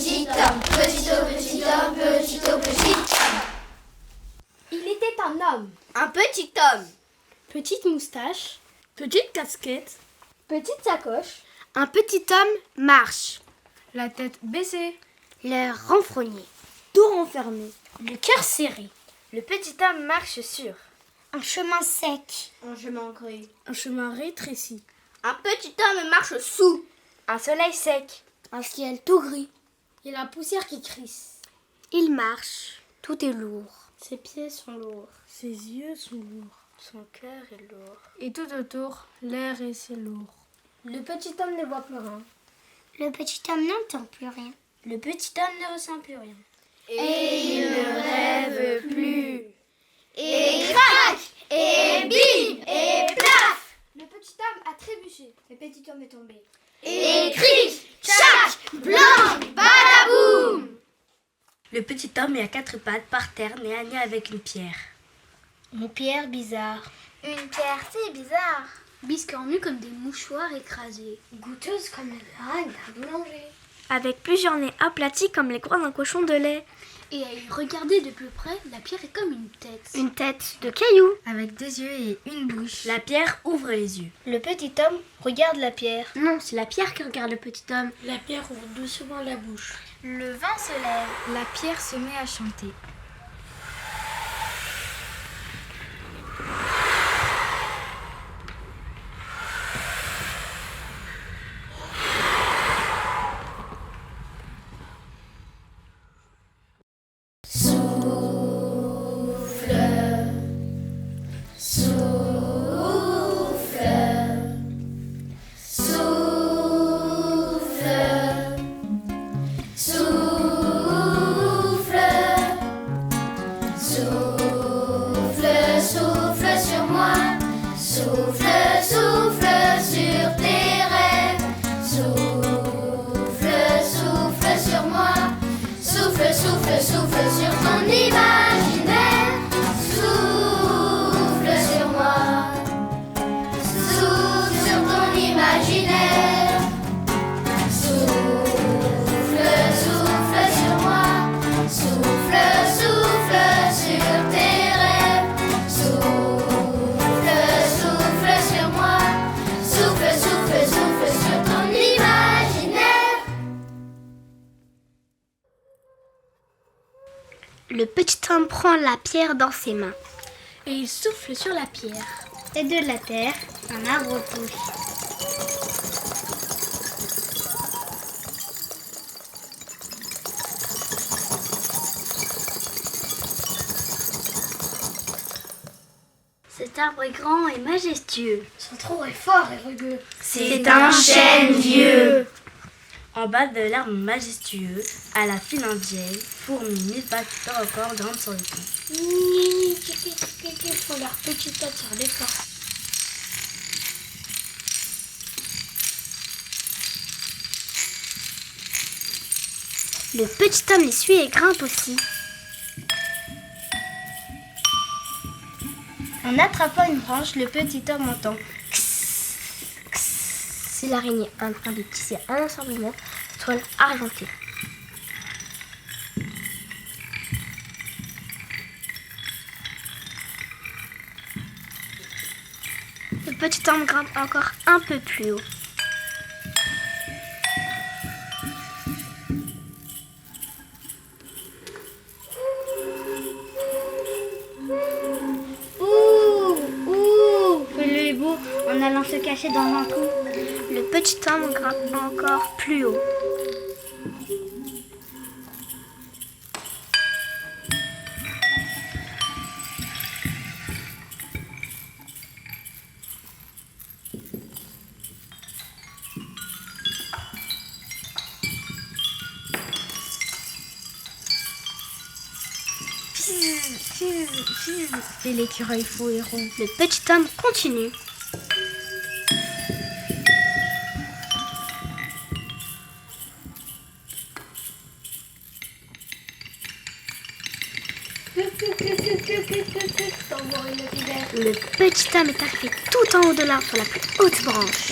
petit homme, petit homme, petit homme, petit homme, petit homme. Il était un homme. Un petit homme. Petite moustache. Petite casquette. Petite sacoche. Un petit homme marche. La tête baissée. L'air renfrogné. Dos renfermé. Le cœur serré. Le petit homme marche sur Un chemin sec. un chemin gris. Un chemin rétréci. Un petit homme marche sous un soleil sec. Un ciel tout gris. Et la poussière qui crisse. Il marche. Tout est lourd. Ses pieds sont lourds. Ses yeux sont lourds. Son cœur est lourd. Et tout autour, l'air est si lourd. Le petit homme ne voit plus rien. Le petit homme n'entend plus rien. Le petit homme ne ressent plus rien. Et il ne rêve plus. Et crac, et bim, et plaf. Le petit homme a trébuché. Le petit homme est tombé. Et cric, tchac, blanc, badaboum. Le petit homme est à quatre pattes par terre, nez à nez avec une pierre. Une pierre bizarre. Une pierre si bizarre. Biscornue comme des mouchoirs écrasés. Goûteuse comme le grain d'un boulanger. Avec plusieurs nez aplatis comme les croix d'un cochon de lait. Et à y regarder de plus près, la pierre est comme une tête. Une tête de caillou. Avec des yeux et une bouche. La pierre ouvre les yeux. Le petit homme regarde la pierre. Non, c'est la pierre qui regarde le petit homme. La pierre ouvre doucement la bouche. Le vent se lève. La pierre se met à chanter. Souffle sur ton imaginaire. Souffle sur moi. Souffle sur ton imaginaire. Souffle sur moi. Souffle sur tes rêves. Souffle sur moi. Souffle sur ton imaginaire. Le petit homme prend la pierre dans ses mains. Et il souffle sur la pierre. Et de la terre, un arbre pousse. Cet arbre est grand et majestueux. Son tronc est fort et rugueux. C'est un chêne vieux. En bas de l'arbre majestueux, à la fine indienne, fourmi mille pattes pas encore grandes sur le tronc. Font leur petite tête sur l'écorce. Le petit homme les suit et grimpe aussi. En attrapant une branche, le petit homme entend c'est l'araignée en train de tisser inlassablement sa toile argentée. Le petit homme grimpe encore un peu plus haut. Ouh, fait le hibou en allant se cacher dans un trou. Le petit homme grimpe encore plus haut. Et l'écureuil fou et rond. Le petit homme continue. Le petit homme est arrivé tout en haut de l'arbre sur la plus haute branche.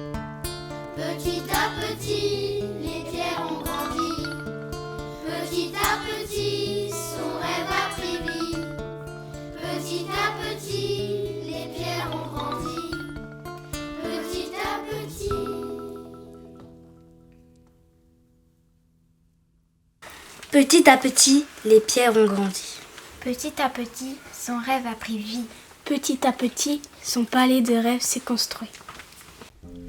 Petit à petit, les pierres ont grandi. Petit à petit, son rêve a pris vie. Petit à petit, son palais de rêve s'est construit.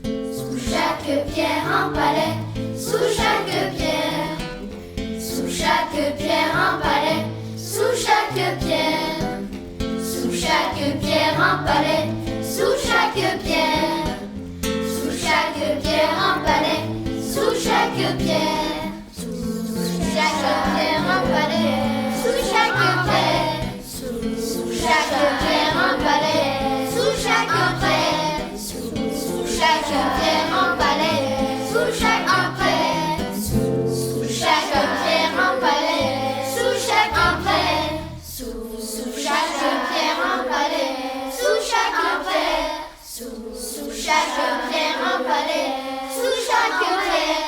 Sous chaque pierre un palais, sous chaque pierre. Sous chaque pierre un palais, sous chaque pierre. Sous chaque pierre un palais, sous chaque pierre. Sous chaque pierre un palais, sous chaque pierre. Sous chaque pierre un palais, sous chaque pierre. Sous chaque pierre un palais, sous chaque pierre. Sous chaque pierre un palais, sous chaque pierre. Sous chaque pierre un palais, sous chaque pierre. Sous chaque pierre un palais, sous chaque pierre. Sous chaque pierre un palais, sous chaque pierre.